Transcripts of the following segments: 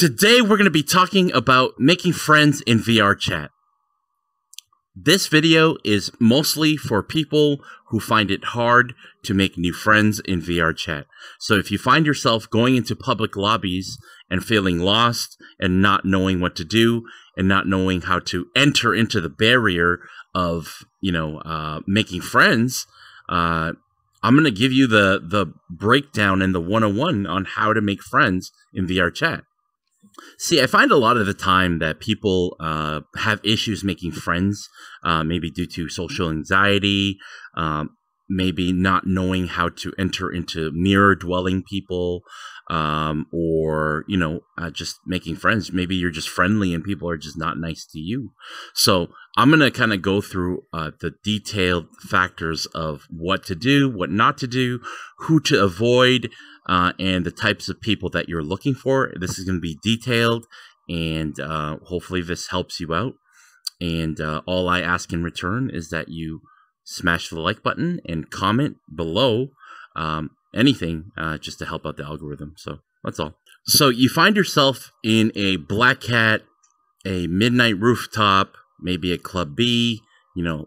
Today we're going to be talking about making friends in VRCHAT. This video is mostly for people who find it hard to make new friends in VRCHAT. So if you find yourself going into public lobbies and feeling lost and not knowing what to do and not knowing how to enter into the barrier of, making friends, I'm going to give you the breakdown and the 101 on how to make friends in VRCHAT. See, I find a lot of the time that people have issues making friends, maybe due to social anxiety, maybe not knowing how to enter into mirror-dwelling people, or, just making friends. Maybe you're just friendly and people are just not nice to you. So I'm going to kind of go through the detailed factors of what to do, what not to do, who to avoid, and the types of people that you're looking for. This is going to be detailed, and hopefully this helps you out. And all I ask in return is that you smash the like button and comment below anything just to help out the algorithm. So that's all. So you find yourself in a black cat, a midnight rooftop, maybe a club B,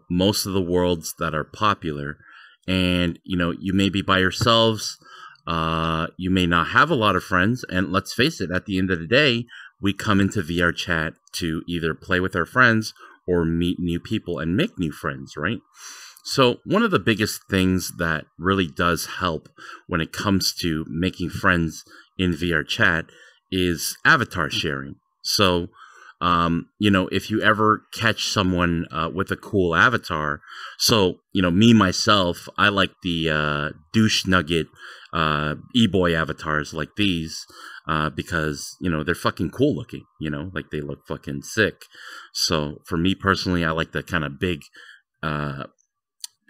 most of the worlds that are popular. And, you may be by yourselves. You may not have a lot of friends, and let's face it, at the end of the day, we come into VRCHAT to either play with our friends or meet new people and make new friends, right? So one of the biggest things that really does help when it comes to making friends in VRCHAT is avatar sharing. So, if you ever catch someone with a cool avatar, so, me, myself, I like the douche nugget e-boy avatars like these because, they're fucking cool looking, like they look fucking sick. So for me personally, I like the kind of big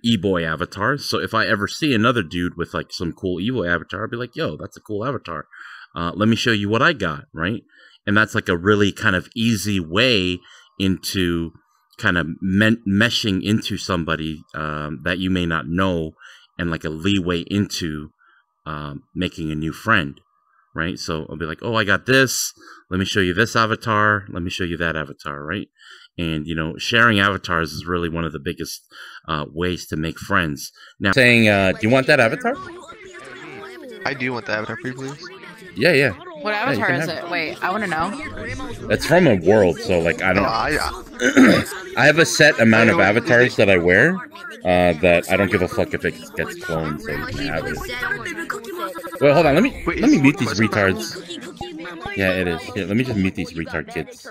e-boy avatars. So if I ever see another dude with like some cool e-boy avatar, I'll be like, yo, that's a cool avatar. Let me show you what I got, right? And that's like a really kind of easy way into kind of meshing into somebody that you may not know, and like a leeway into making a new friend, right? So I'll be like, oh, I got this. Let me show you this avatar. Let me show you that avatar, right? And, sharing avatars is really one of the biggest ways to make friends. Now, saying, do you want that avatar? I do want the avatar, please. Yeah. What avatar is it? Wait, I want to know. It's from a world, so like I don't. I have a set amount of avatars that I wear. That I don't give a fuck if it gets cloned, so you can have it. Wait, hold on. Let me mute these retards. Yeah, it is. Here, let me just mute these retard kids.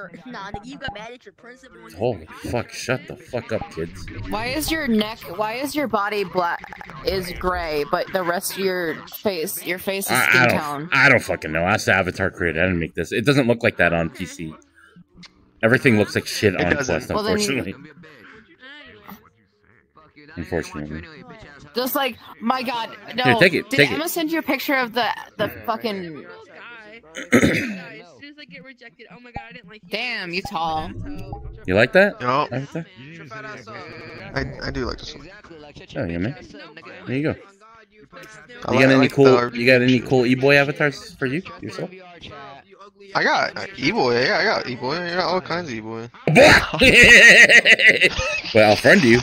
Holy fuck! Shut the fuck up, kids. Why is your body is gray, but the rest of your face is skin tone? I don't fucking know. Ask the avatar creator. I didn't make this. It doesn't look like that on PC. Everything looks like shit on Quest, unfortunately. Unfortunately. Just like, my god, no. Here, take it. I'm gonna send you a picture of the fucking... Like get rejected. Oh my god, I didn't like you. Damn, you tall. You like that? No. I I do like this one. Oh yeah, man. There you go. You got any cool e-boy avatars for you yourself? I got e-boy. Yeah, I got e-boy. I got all kinds of e-boy. Well, I'll friend you.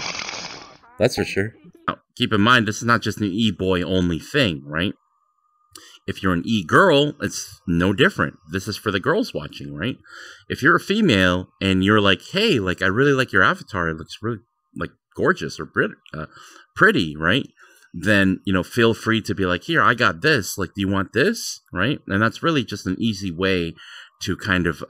That's for sure. Now, keep in mind, this is not just an e-boy only thing, right? If you're an e-girl, it's no different. This is for the girls watching, right? If you're a female and you're like, hey, like I really like your avatar, it looks really like gorgeous or pretty, right? Then, feel free to be like, here, I got this. Like, do you want this? Right? And that's really just an easy way to kind of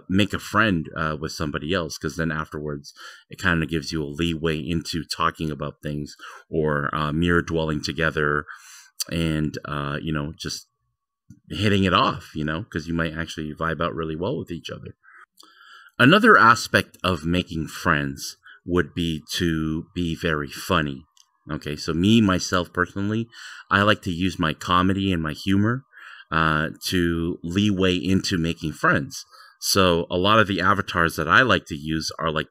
make a friend with somebody else, because then afterwards it kind of gives you a leeway into talking about things or mirror dwelling together. And, just hitting it off, because you might actually vibe out really well with each other. Another aspect of making friends would be to be very funny. Okay, so myself personally, I like to use my comedy and my humor to leeway into making friends. So a lot of the avatars that I like to use are like,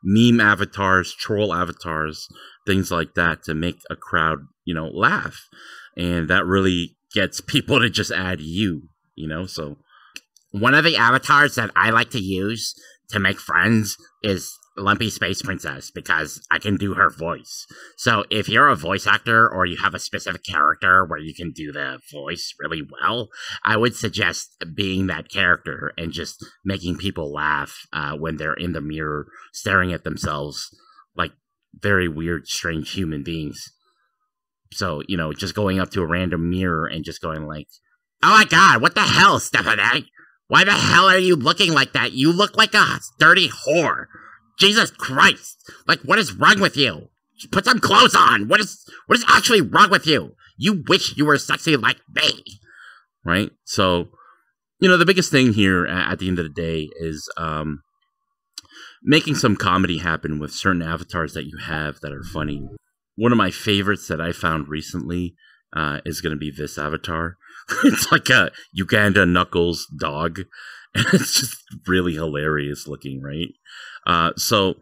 meme avatars, troll avatars, things like that to make a crowd, laugh. And that really gets people to just add you, so one of the avatars that I like to use to make friends is Lumpy Space Princess, because I can do her voice. So if you're a voice actor or you have a specific character where you can do the voice really well, I would suggest being that character and just making people laugh when they're in the mirror staring at themselves like very weird, strange human beings. So, you know, just going up to a random mirror and just going like, "Oh my god, what the hell, Stephanie? Why the hell are you looking like that? You look like a dirty whore. Jesus Christ! Like, what is wrong with you? Put some clothes on. What is actually wrong with you? You wish you were sexy like me." Right? So, you know, the biggest thing here at the end of the day is making some comedy happen with certain avatars that you have that are funny. One of my favorites that I found recently is going to be this avatar. It's like a Uganda Knuckles dog. And it's just really hilarious looking, right? So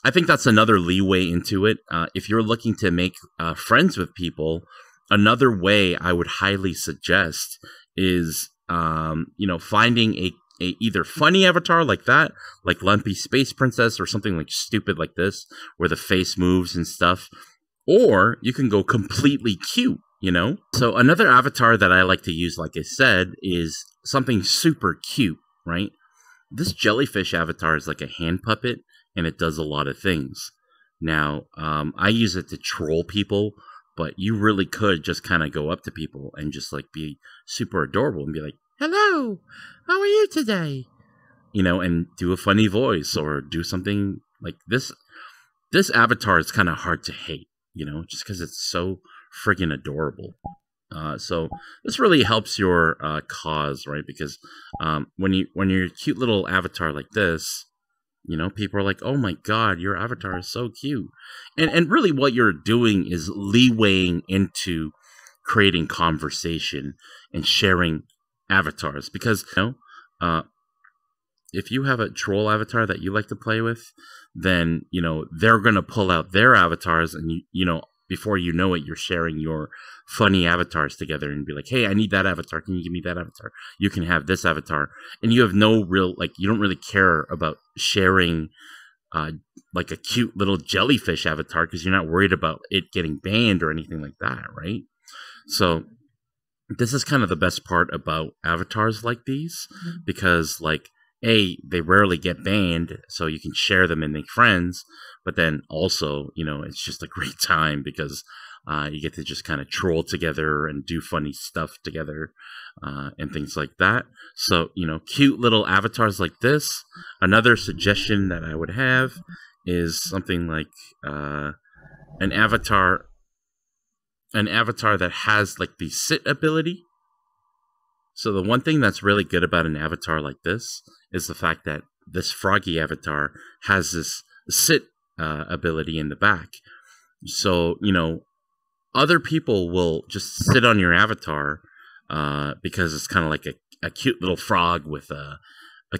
I think that's another leeway into it. If you're looking to make friends with people, another way I would highly suggest is, you know, finding a either funny avatar like that, like Lumpy Space Princess, or something like stupid like this, where the face moves and stuff. Or you can go completely cute, you know? So another avatar that I like to use, like I said, is something super cute, right? This Jellyfish avatar is like a hand puppet, and it does a lot of things. Now, I use it to troll people, but you really could just kind of go up to people and just like be super adorable and be like, "Hello, how are you today?" You know, and do a funny voice or do something like this. This avatar is kind of hard to hate, you know, just because it's so friggin' adorable. So this really helps your cause, right? Because when you're a cute little avatar like this, you know, people are like, "Oh my god, your avatar is so cute." And really what you're doing is leewaying into creating conversation and sharing avatars. Because, you know, if you have a troll avatar that you like to play with, then, you know, they're going to pull out their avatars, and, you know, before you know it, you're sharing your funny avatars together and be like, "Hey, I need that avatar. Can you give me that avatar? You can have this avatar." And you have no real, like, you don't really care about sharing like a cute little jellyfish avatar because you're not worried about it getting banned or anything like that, right? So this is kind of the best part about avatars like these, because, like, A, they rarely get banned, so you can share them and make friends. But then also, you know, it's just a great time because you get to just kind of troll together and do funny stuff together and things like that. So, you know, cute little avatars like this. Another suggestion that I would have is something like an avatar that has like the sit ability. So the one thing that's really good about an avatar like this is the fact that this froggy avatar has this sit ability in the back. So, you know, other people will just sit on your avatar because it's kind of like a cute little frog with a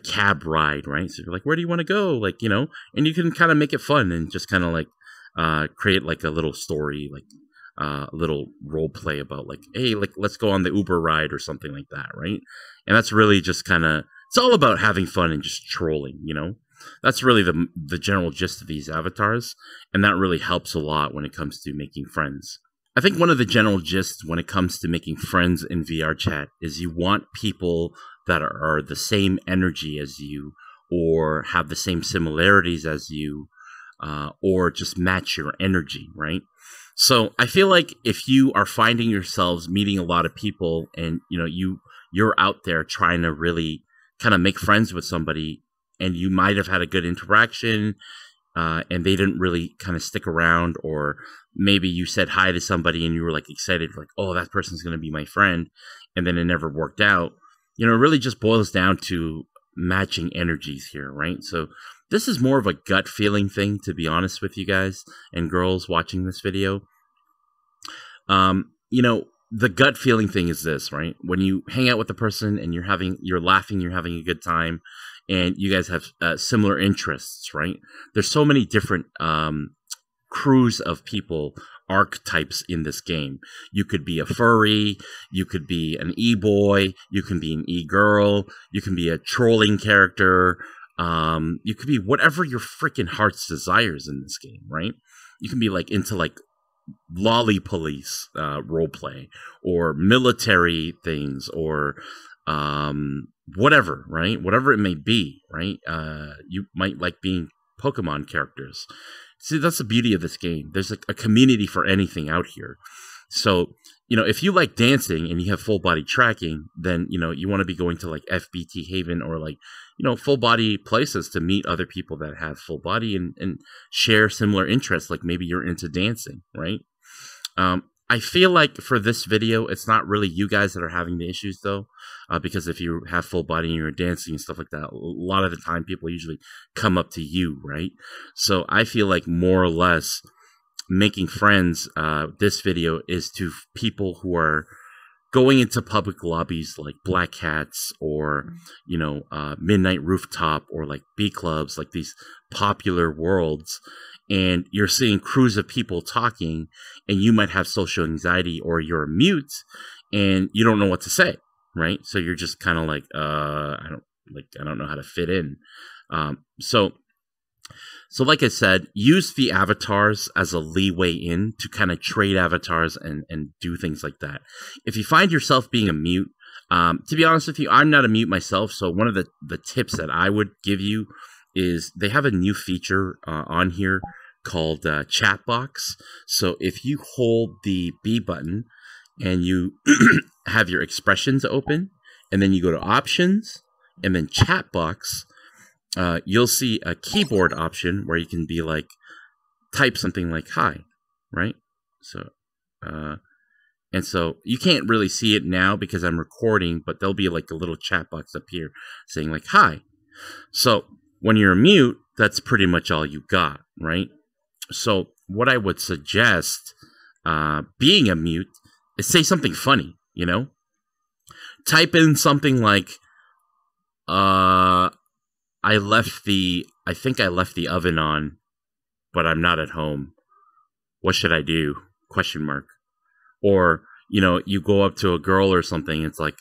cab ride, right? So you're like, "Where do you want to go?" Like, you know, and you can kind of make it fun and just kind of like create like a little story, like a little role play about like, "Hey, like, let's go on the Uber ride," or something like that, right? And that's really just kind of, it's all about having fun and just trolling, you know? That's really the general gist of these avatars, and that really helps a lot when it comes to making friends. I think one of the general gists when it comes to making friends in VRChat is you want people that are the same energy as you, or have the same similarities as you, or just match your energy, right? So I feel like if you are finding yourselves meeting a lot of people, and, you know, you're out there trying to really kind of make friends with somebody, and you might have had a good interaction, and they didn't really kind of stick around, or maybe you said hi to somebody and you were like excited, like, "Oh, that person's going to be my friend," and then it never worked out. You know, it really just boils down to matching energies here, right? So this is more of a gut feeling thing, to be honest with you guys and girls watching this video. You know, the gut feeling thing is this, right? When you hang out with a person and you're laughing, you're having a good time, and you guys have similar interests, right? There's so many different crews of people archetypes in this game. You could be a furry, you could be an e-boy, you can be an e-girl, you can be a trolling character, you could be whatever your freaking heart's desires in this game, right? You can be like into like lolly police roleplay or military things or whatever, right? Whatever it may be, right? You might like being Pokemon characters. See, that's the beauty of this game. There's like a community for anything out here. So, you know, if you like dancing and you have full body tracking, then, you know, you want to be going to like FBT Haven or like, you know, full body places to meet other people that have full body and share similar interests. Like maybe you're into dancing, right? I feel like for this video, it's not really you guys that are having the issues though, because if you have full body and you're dancing and stuff like that, a lot of the time people usually come up to you, right? So I feel like more or less making friends, this video is to people who are going into public lobbies like Black Hats or, you know, Midnight Rooftop or like B clubs, like these popular worlds. And you're seeing crews of people talking and you might have social anxiety or you're a mute and you don't know what to say, right? So you're just kind of like, I don't know how to fit in. So like I said, use the avatars as a leeway in to kind of trade avatars and do things like that. If you find yourself being a mute, to be honest with you, I'm not a mute myself. So one of the tips that I would give you is they have a new feature on here called chat box. So if you hold the B button and you have your expressions open and then you go to options and then chat box, you'll see a keyboard option where you can be like, type something like hi, right? So, and so you can't really see it now because I'm recording, but there'll be like a little chat box up here saying like hi. So when you're a mute, that's pretty much all you got, right? So what I would suggest, being a mute, is say something funny, you know? Type in something like, I think I left the oven on, but I'm not at home. What should I do? Question mark. Or, you know, you go up to a girl or something, it's like,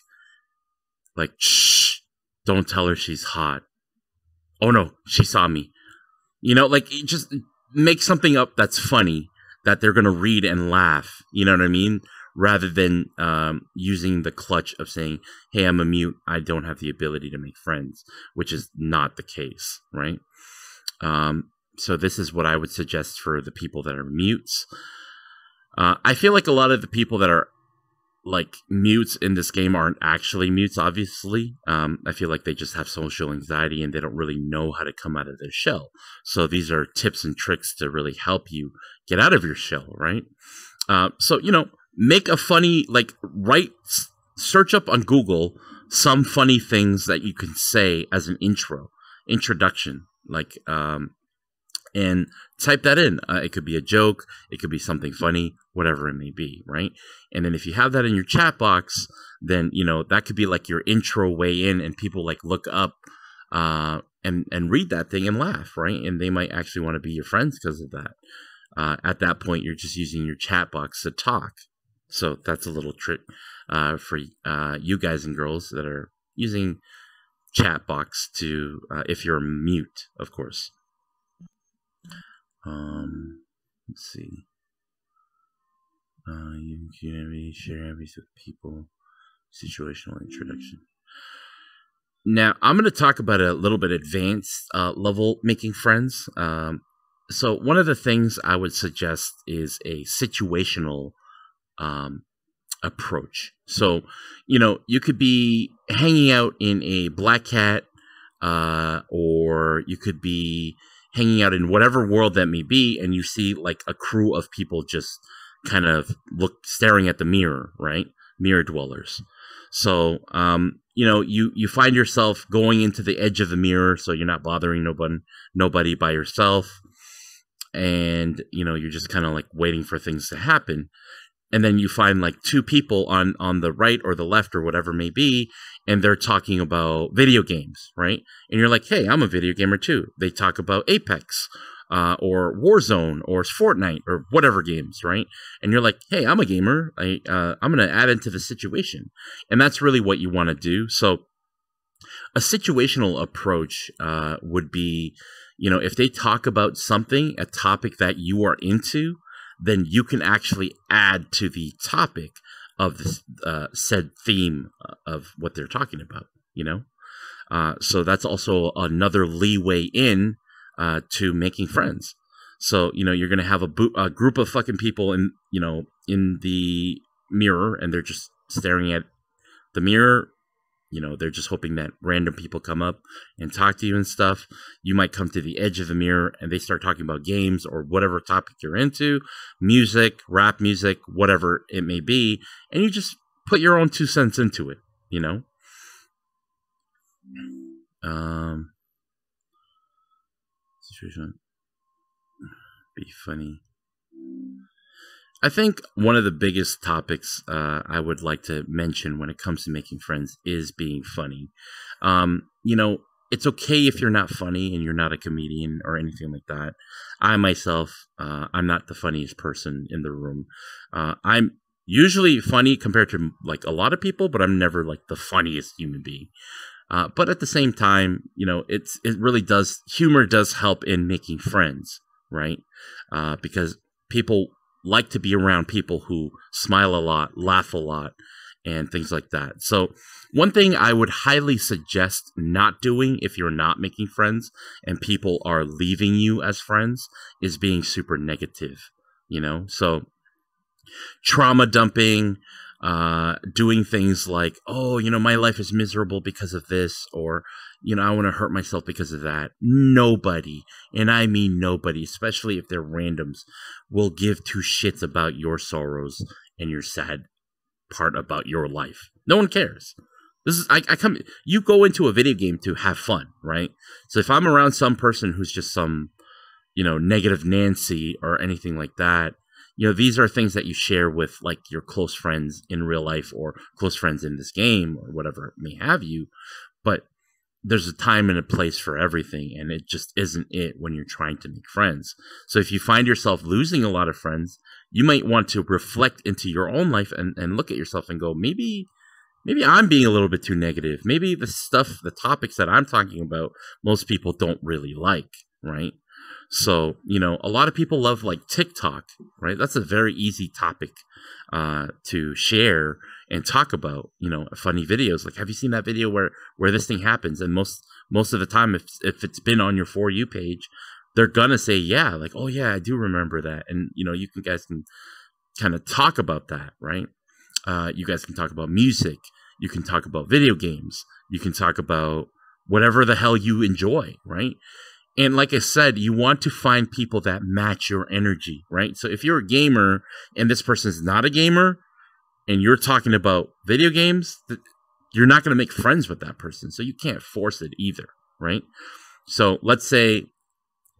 shh, don't tell her she's hot. Oh no, she saw me. You know, like, just make something up that's funny that they're going to read and laugh. You know what I mean? Rather than using the clutch of saying, hey, I'm a mute, I don't have the ability to make friends, which is not the case, right? So this is what I would suggest for the people that are mutes. I feel like a lot of the people that are like mutes in this game aren't actually mutes, obviously. I feel like they just have social anxiety and they don't really know how to come out of their shell. So these are tips and tricks to really help you get out of your shell, right? So, you know, make a funny, like, search up on Google some funny things that you can say as an introduction, like, and type that in. It could be a joke, it could be something funny, whatever it may be, right? And then if you have that in your chat box, then, you know, that could be like your intro way in, and people like look up and read that thing and laugh, right? And they might actually want to be your friends because of that. At that point, you're just using your chat box to talk. So that's a little trick for you guys and girls that are using chat box to, if you're mute, of course. Let's see. You can share everything with people. Situational introduction. Now, I'm going to talk about a little bit advanced level making friends. So one of the things I would suggest is a situational approach. So, you know, you could be hanging out in a Black Cat, or you could be hanging out in whatever world that may be, and you see like a crew of people just kind of staring at the mirror, right? Mirror dwellers. So, you know, you find yourself going into the edge of the mirror, so you're not bothering nobody by yourself. And, you know, you're just kind of like waiting for things to happen. And then you find like two people on the right or the left or whatever it may be, and they're talking about video games, right? And you're like, hey, I'm a video gamer too. They talk about Apex. or Warzone or Fortnite or whatever games, right? And you're like, hey, I'm a gamer. I'm going to add into the situation. And that's really what you want to do. So a situational approach would be, if they talk about something, a topic that you are into, then you can actually add to the topic of this said theme of what they're talking about, so that's also another leeway in to making friends. So, you're going to have a group of fucking people in the mirror, and they're just staring at the mirror. They're just hoping that random people come up and talk to you and stuff. You might come to the edge of the mirror and they start talking about games or whatever topic you're into, music, rap music, whatever it may be. And you just put your own 2 cents into it, Situation. Be funny. I think one of the biggest topics I would like to mention when it comes to making friends is being funny. It's okay if you're not funny and you're not a comedian or anything like that. I myself, I'm not the funniest person in the room. I'm usually funny compared to like a lot of people, but I'm never like the funniest human being. But at the same time, humor does help in making friends, right? Because people like to be around people who smile a lot, laugh a lot, and things like that. So one thing I would highly suggest not doing if you're not making friends and people are leaving you as friends is being super negative, So trauma dumping, doing things like, oh, my life is miserable because of this, or, I want to hurt myself because of that. Nobody, and I mean nobody, especially if they're randoms, will give 2 shits about your sorrows and your sad part about your life. No one cares. You go into a video game to have fun, right? So if I'm around some person who's just some, negative Nancy or anything like that, these are things that you share with like your close friends in real life or close friends in this game or whatever may have you. But there's a time and a place for everything, and it just isn't it when you're trying to make friends. So if you find yourself losing a lot of friends, you might want to reflect into your own life and look at yourself and go, maybe I'm being a little bit too negative. Maybe the topics that I'm talking about, most people don't really like, right? So, a lot of people love like TikTok, right? That's a very easy topic to share and talk about, funny videos. Like, have you seen that video where this thing happens? And most of the time, if it's been on your For You page, they're going to say, yeah, like, oh yeah, I do remember that. And, you guys can kind of talk about that, right? You guys can talk about music. You can talk about video games. You can talk about whatever the hell you enjoy, right? And like I said, you want to find people that match your energy, right? So if you're a gamer and this person's not a gamer and you're talking about video games, you're not going to make friends with that person. So you can't force it either, right? So let's say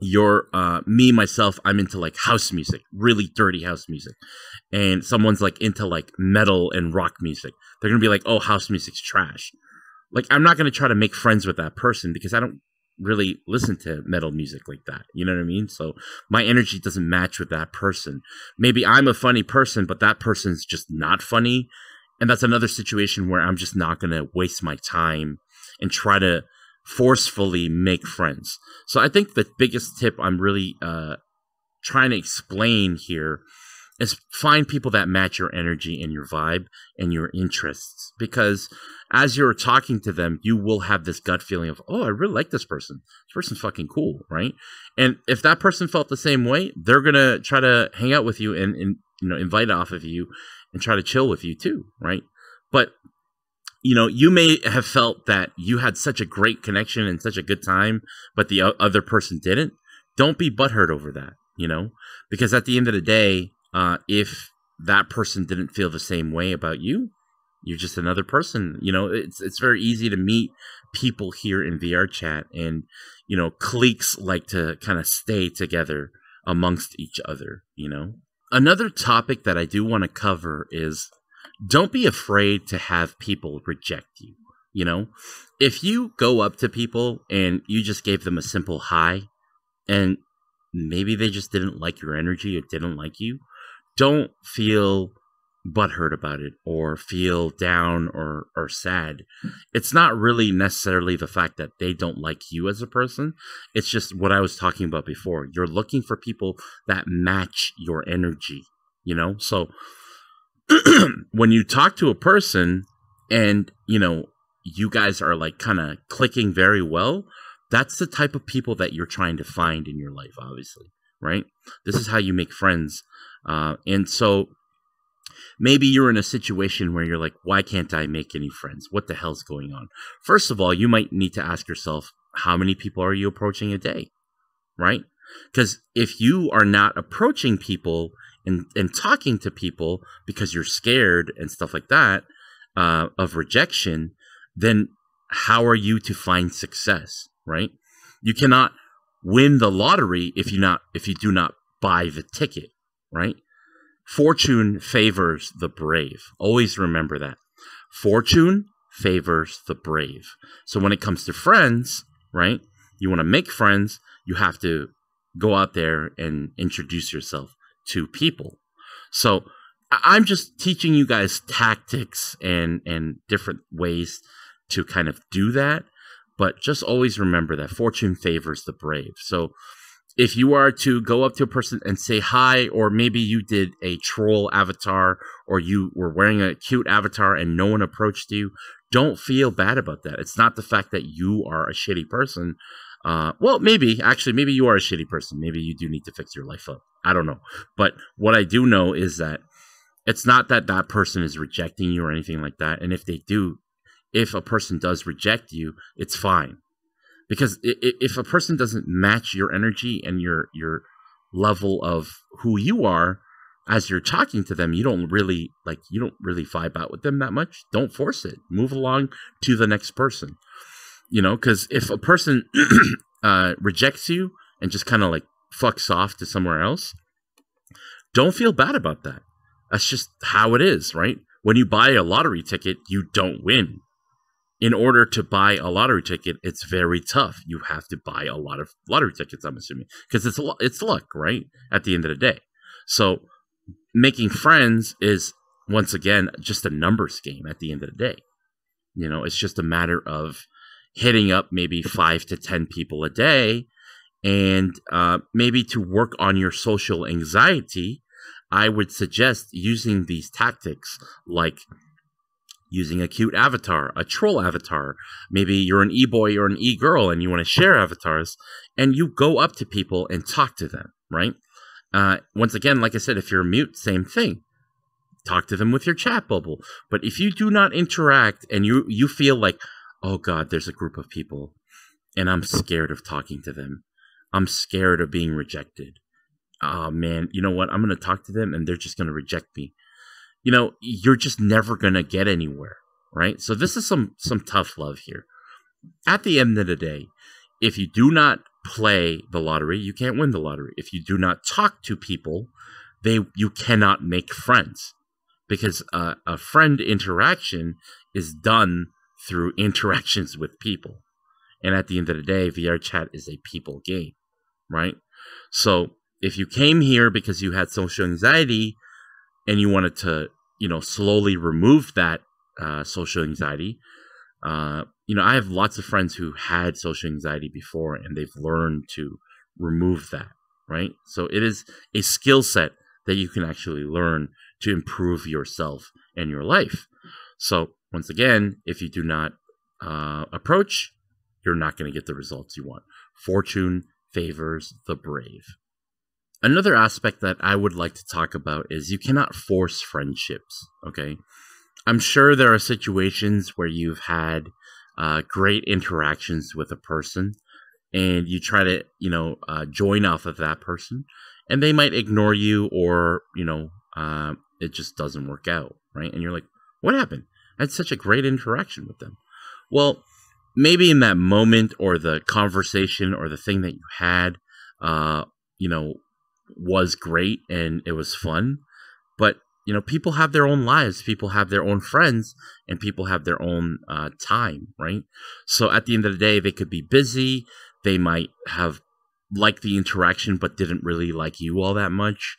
you're myself, I'm into like house music, really dirty house music. And someone's like into like metal and rock music. They're going to be like, oh, house music's trash. Like, I'm not going to try to make friends with that person because I don't really listen to metal music like that. You know what I mean? So my energy doesn't match with that person. Maybe I'm a funny person, but that person's just not funny. And that's another situation where I'm just not going to waste my time and try to forcefully make friends. So I think the biggest tip I'm really trying to explain here is find people that match your energy and your vibe and your interests. Because as you're talking to them, you will have this gut feeling of, oh, I really like this person. This person's fucking cool, right? And if that person felt the same way, they're going to try to hang out with you and invite off of you and try to chill with you too, right? But, you may have felt that you had such a great connection and such a good time, but the other person didn't. Don't be butthurt over that, because at the end of the day, if that person didn't feel the same way about you, you're just another person. It's very easy to meet people here in VRCHAT, and cliques like to kind of stay together amongst each other. Another topic that I do want to cover is don't be afraid to have people reject you. If you go up to people and you just gave them a simple hi, and maybe they just didn't like your energy or didn't like you, don't feel butthurt about it or feel down or sad. It's not really necessarily the fact that they don't like you as a person. It's just what I was talking about before. You're looking for people that match your energy, you know? So when you talk to a person and, you know, you guys are like kind of clicking very well, that's the type of people that you're trying to find in your life, obviously, right? This is how you make friends. And so maybe you're in a situation where you're like, why can't I make any friends? What the hell's going on? First of all, you might need to ask yourself, how many people are you approaching a day, right? Because if you are not approaching people and talking to people because you're scared and stuff like that of rejection, then how are you to find success, right? You cannot win the lottery if you do not buy the ticket, right? Fortune favors the brave. Always remember that. Fortune favors the brave. So when it comes to friends, right? You want to make friends, you have to go out there and introduce yourself to people. So I'm just teaching you guys tactics and different ways to kind of do that. But just always remember that fortune favors the brave. So if you are to go up to a person and say hi, or maybe you did a troll avatar, or you were wearing a cute avatar and no one approached you, don't feel bad about that. It's not the fact that you are a shitty person. Well, maybe you are a shitty person. Maybe you do need to fix your life up. I don't know. But what I do know is that it's not that that person is rejecting you or anything like that. And if a person does reject you, it's fine. Because if a person doesn't match your energy and your level of who you are as you're talking to them, you don't really vibe out with them that much. Don't force it. Move along to the next person. You know, because if a person rejects you and just kind of like fucks off to somewhere else, don't feel bad about that. That's just how it is, right? When you buy a lottery ticket, you don't win. In order to buy a lottery ticket, it's very tough. You have to buy a lot of lottery tickets, I'm assuming, because it's luck, right? At the end of the day. So making friends is, once again, just a numbers game at the end of the day. You know, it's just a matter of hitting up maybe 5 to 10 people a day. And maybe to work on your social anxiety, I would suggest using these tactics like using a cute avatar, a troll avatar. Maybe you're an e-boy or an e-girl and you want to share avatars, and you go up to people and talk to them, right? Once again, like I said, if you're mute, same thing. Talk to them with your chat bubble. But if you do not interact and you feel like, oh God, there's a group of people and I'm scared of talking to them. I'm scared of being rejected. Oh man, you know what? I'm going to talk to them and they're just going to reject me. You know, you're just never going to get anywhere, right? So this is some tough love here. At the end of the day, if you do not play the lottery, you can't win the lottery. If you do not talk to people, you cannot make friends. Because a friend interaction is done through interactions with people. And at the end of the day, VRCHAT is a people game, right? So if you came here because you had social anxiety, and you wanted to, you know, slowly remove that social anxiety. You know, I have lots of friends who had social anxiety before, and they've learned to remove that, right? So it is a skill set that you can actually learn to improve yourself and your life. So once again, if you do not approach, you're not going to get the results you want. Fortune favors the brave. Another aspect that I would like to talk about is you cannot force friendships, okay? I'm sure there are situations where you've had great interactions with a person and you try to, you know, join off of that person and they might ignore you or, you know, it just doesn't work out, right? And you're like, what happened? I had such a great interaction with them. Well, maybe in that moment or the conversation or the thing that you had, you know, was great and it was fun, but you know, people have their own lives, people have their own friends, and people have their own time, right? So at the end of the day, they could be busy, they might have liked the interaction but didn't really like you all that much.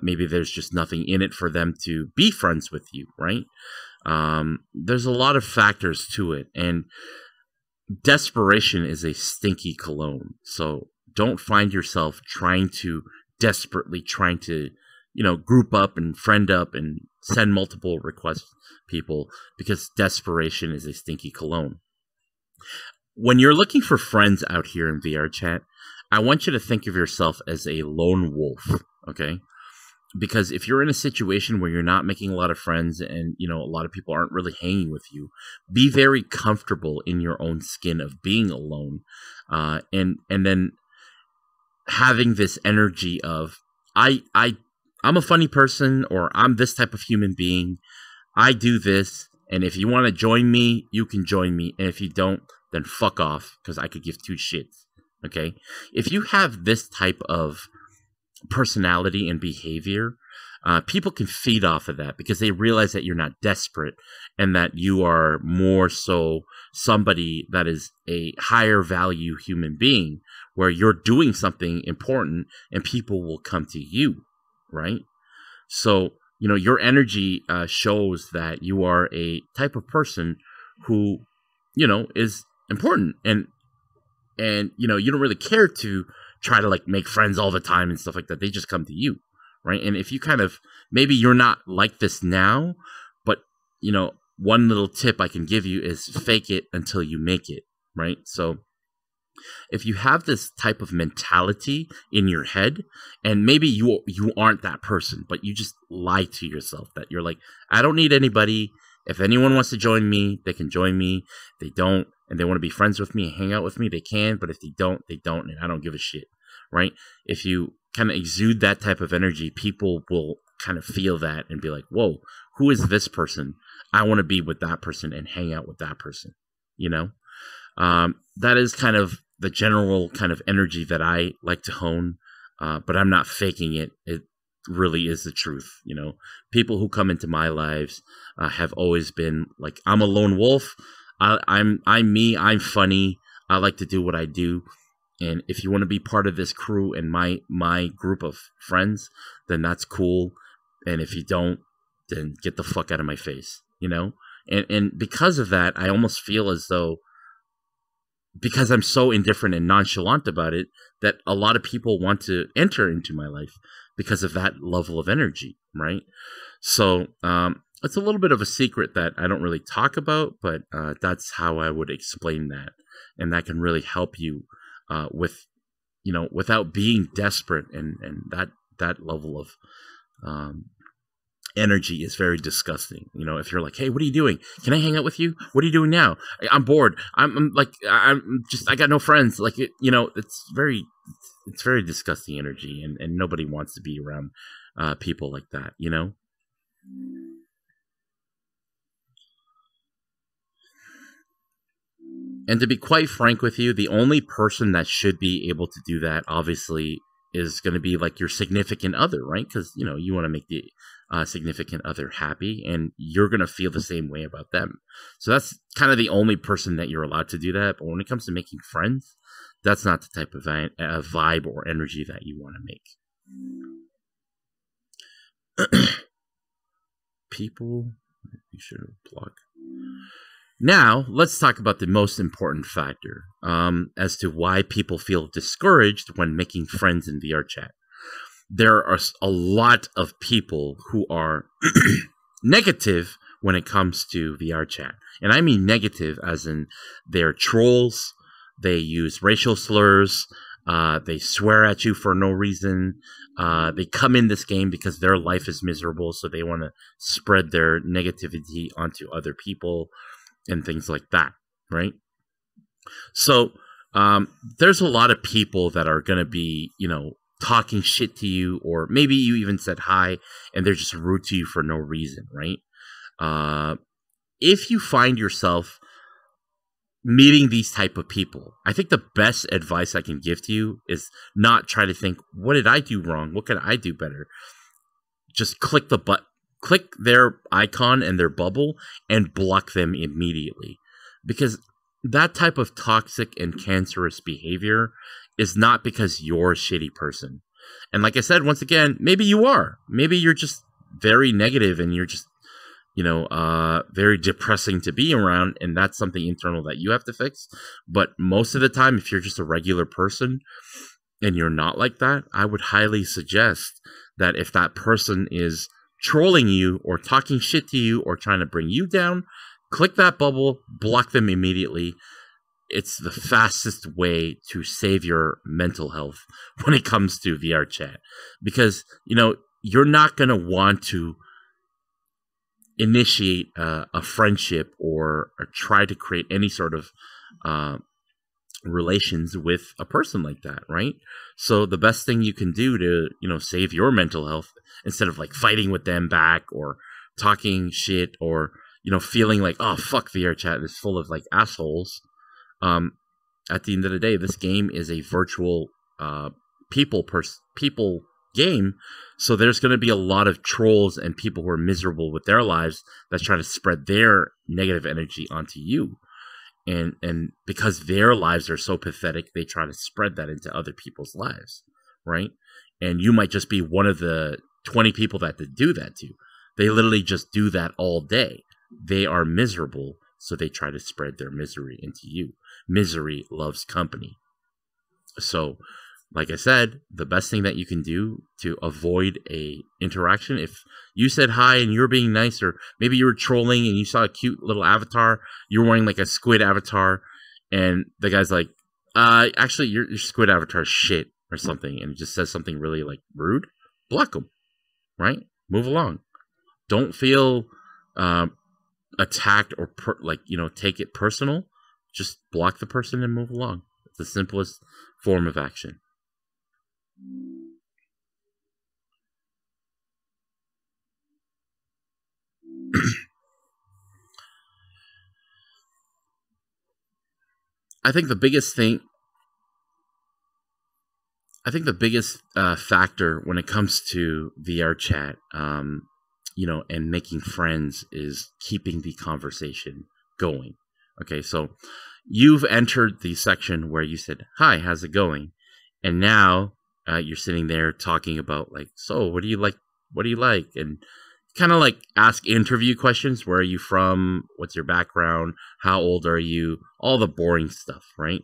Maybe there's just nothing in it for them to be friends with you, right? There's a lot of factors to it, and desperation is a stinky cologne. So don't find yourself desperately trying to, group up and friend up and send multiple requests people, because desperation is a stinky cologne. When you're looking for friends out here in VRChat, I want you to think of yourself as a lone wolf, okay? Because if you're in a situation where you're not making a lot of friends and, a lot of people aren't really hanging with you, be very comfortable in your own skin of being alone. And then having this energy of, I'm a funny person, or I'm this type of human being. I do this. And if you want to join me, you can join me. And if you don't, then fuck off, because I could give two shits. Okay? If you have this type of personality and behavior, people can feed off of that, because they realize that you're not desperate and that you are more so somebody that is a higher value human being, where you're doing something important and people will come to you, right? So, your energy shows that you are a type of person who, is important, and you don't really care to try to make friends all the time and stuff like that. They just come to you, right? And if you maybe you're not like this now, but one little tip I can give you is fake it until you make it, right? So if you have this type of mentality in your head, and maybe you aren't that person, but you just lie to yourself that you're like, I don't need anybody. If anyone wants to join me, they can join me. They don't, and they want to be friends with me and hang out with me, they can. But if they don't, they don't, and I don't give a shit, right? If you kind of exude that type of energy, people will kind of feel that and be like, whoa, who is this person? I want to be with that person and hang out with that person, That is kind of the general kind of energy that I like to hone, but I'm not faking it. It really is the truth. People who come into my lives have always been like, I'm a lone wolf. I'm me. I'm funny. I like to do what I do. And if you want to be part of this crew and my group of friends, then that's cool. And if you don't, then get the fuck out of my face, And because of that, I almost feel as though, because I'm so indifferent and nonchalant about it, that a lot of people want to enter into my life because of that level of energy, right? So it's a little bit of a secret that I don't really talk about, but that's how I would explain that. And that can really help you with, without being desperate, and that level of energy is very disgusting. If you're like, hey, what are you doing? Can I hang out with you? What are you doing now? I'm bored. I got no friends. It's very disgusting energy, and nobody wants to be around people like that, And to be quite frank with you, the only person that should be able to do that, obviously, is going to be like your significant other, right? Because, you want to make the significant other happy, and you're going to feel the same way about them. So that's kind of the only person that you're allowed to do that. But when it comes to making friends, that's not the type of vibe or energy that you want to make. People, you should block. Now, let's talk about the most important factor as to why people feel discouraged when making friends in VRChat. There are a lot of people who are negative when it comes to VRChat. And I mean negative as in they're trolls, they use racial slurs, they swear at you for no reason, they come in this game because their life is miserable, so they want to spread their negativity onto other people and things like that, right? So there's a lot of people that are going to be, talking shit to you, or maybe you even said hi and they're just rude to you for no reason, right? If you find yourself meeting these type of people, I think the best advice I can give to you is not try to think, what did I do wrong? What could I do better? Just click the button. Click their icon and their bubble and block them immediately. Because that type of toxic and cancerous behavior is not because you're a shitty person. And like I said, once again, maybe you are. Maybe you're just very negative and you're just, very depressing to be around, and that's something internal that you have to fix. But most of the time, if you're just a regular person and you're not like that, I would highly suggest that if that person is trolling you or talking shit to you or trying to bring you down, click that bubble, block them immediately. It's the fastest way to save your mental health when it comes to VRCHAT. Because, you're not going to want to initiate a friendship or try to create any sort of relations with a person like that, right? So the best thing you can do to, save your mental health, instead of like fighting with them back or talking shit or, feeling like, oh, fuck, VRCHAT is full of like assholes. At the end of the day, this game is a virtual people game. So there's going to be a lot of trolls and people who are miserable with their lives that's trying to spread their negative energy onto you. And because their lives are so pathetic, they try to spread that into other people's lives, right? And you might just be one of the 20 people that they do that to. They literally just do that all day. They are miserable, so they try to spread their misery into you. Misery loves company. So, like I said, the best thing that you can do to avoid a interaction, if you said hi and you're being nice, or maybe you were trolling and you saw a cute little avatar, you're wearing like a squid avatar, and the guy's like, actually, your squid avatar is shit or something, and it just says something really like rude, block him, right? Move along. Don't feel attacked or take it personal. Just block the person and move along. It's the simplest form of action. I think the biggest factor when it comes to VRCHAT, and making friends is keeping the conversation going. Okay, so you've entered the section where you said, hi, how's it going? And now you're sitting there talking about like, so what do you like? What do you like? And kind of like ask interview questions. Where are you from? What's your background? How old are you? All the boring stuff, right?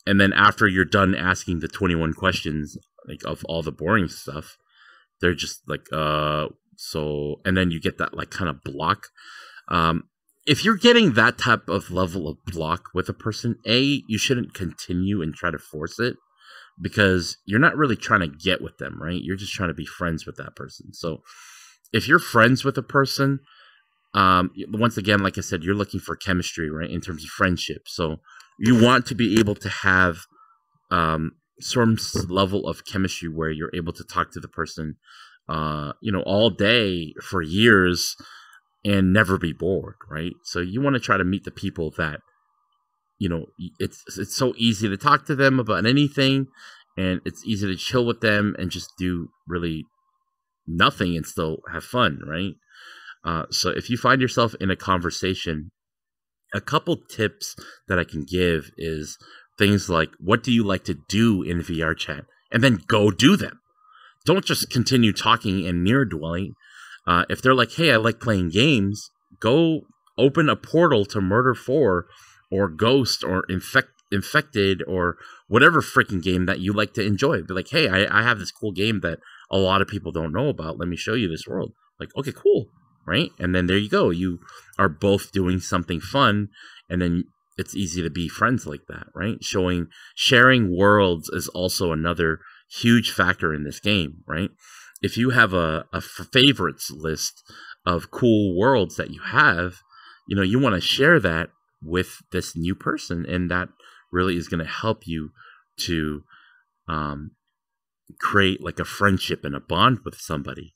And then after you're done asking the 21 questions, like of all the boring stuff, they're just like, so, and then you get that like kind of block. If you're getting that type of level of block with a person, you shouldn't continue and try to force it, because you're not really trying to get with them, right? You're just trying to be friends with that person. So if you're friends with a person, once again, like I said, you're looking for chemistry, right? In terms of friendship. So you want to be able to have some level of chemistry where you're able to talk to the person, all day for years and never be bored, right? So you want to try to meet the people that, it's so easy to talk to them about anything, and it's easy to chill with them and just do really nothing and still have fun, right? So if you find yourself in a conversation, a couple tips that I can give is things like, what do you like to do in VRCHAT? And then go do them. Don't just continue talking and near dwelling. If they're like, hey, I like playing games, go open a portal to Murder 4 or Ghost or Infected or whatever freaking game that you like to enjoy. Be like, hey, I have this cool game that a lot of people don't know about. Let me show you this world. Like, okay, cool, right? And then there you go. You are both doing something fun, and then it's easy to be friends like that, right? Sharing worlds is also another huge factor in this game, right? If you have a favorites list of cool worlds that you have, you want to share that with this new person, and that really is going to help you to create like a friendship and a bond with somebody,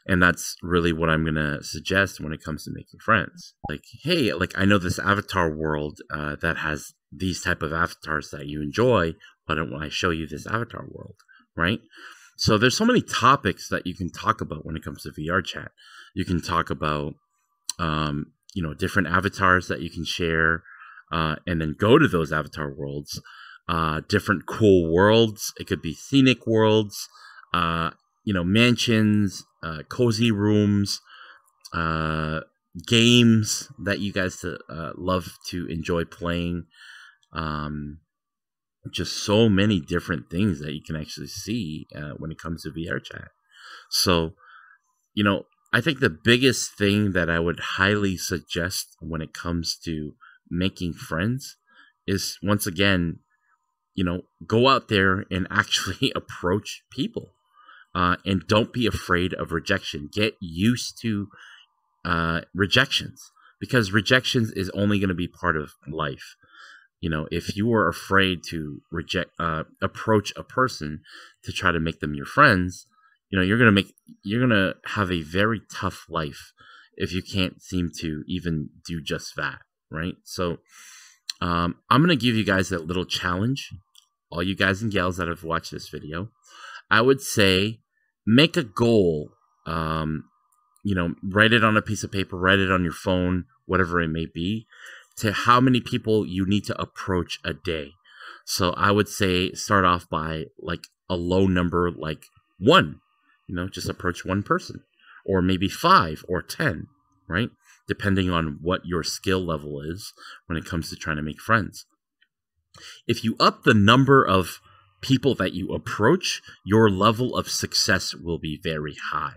and that's really what I'm going to suggest when it comes to making friends. Like, hey, like I know this avatar world that has these type of avatars that you enjoy. Why don't I show you this avatar world, right? So there's so many topics that you can talk about when it comes to VRCHAT. You can talk about, different avatars that you can share. and then go to those avatar worlds. Different cool worlds. It could be scenic worlds, mansions, cozy rooms, games that you guys love to enjoy playing. Just so many different things that you can actually see when it comes to VRCHAT. So, I think the biggest thing that I would highly suggest when it comes to making friends is, once again, go out there and actually approach people. And don't be afraid of rejection. Get used to rejections, because rejections is only going to be part of life. If you are afraid to approach a person to try to make them your friends, you're gonna have a very tough life if you can't seem to even do just that, right? So, I'm gonna give you guys that little challenge, all you guys and gals that have watched this video. I would say make a goal. Write it on a piece of paper, write it on your phone, whatever it may be, to how many people you need to approach a day. So I would say start off by like a low number, like 1, just approach 1 person, or maybe 5 or 10, right? Depending on what your skill level is when it comes to trying to make friends. If you up the number of people that you approach, your level of success will be very high.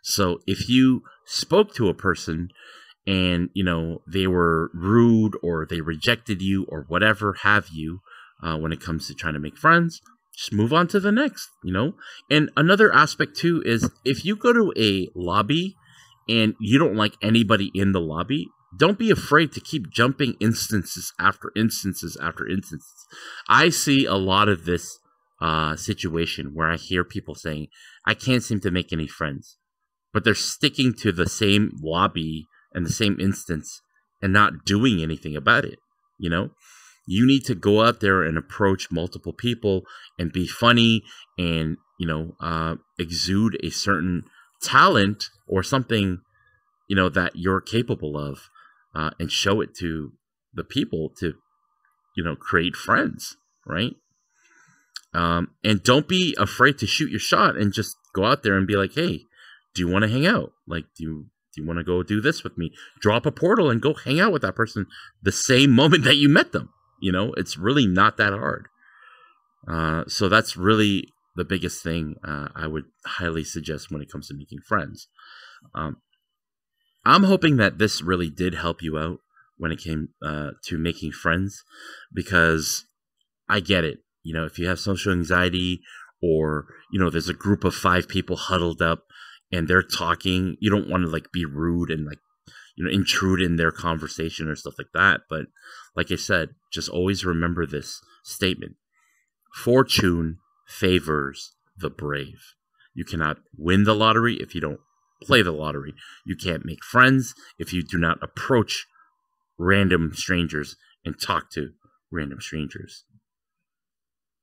So if you spoke to a person and, they were rude or they rejected you or whatever have you, when it comes to trying to make friends, just move on to the next, And another aspect too is, if you go to a lobby and you don't like anybody in the lobby, don't be afraid to keep jumping instances after instances after instances. I see a lot of this situation where I hear people saying, I can't seem to make any friends, but they're sticking to the same lobby and the same instance and not doing anything about it. You need to go out there and approach multiple people and be funny and, exude a certain talent or something, that you're capable of, and show it to the people to, create friends, right? And don't be afraid to shoot your shot and just go out there and be like, hey, do you want to hang out? Like, do you want to go do this with me? Drop a portal and go hang out with that person the same moment that you met them. It's really not that hard. So that's really the biggest thing I would highly suggest when it comes to making friends. I'm hoping that this really did help you out when it came to making friends, because I get it. If you have social anxiety, or, there's a group of 5 people huddled up and they're talking, you don't want to be rude and intrude in their conversation or stuff like that. But like I said, just always remember this statement: fortune favors the brave. You cannot win the lottery if you don't play the lottery. You can't make friends if you do not approach random strangers and talk to random strangers.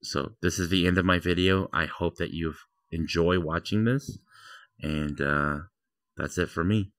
So this is the end of my video. I hope that you've enjoyed watching this, and that's it for me.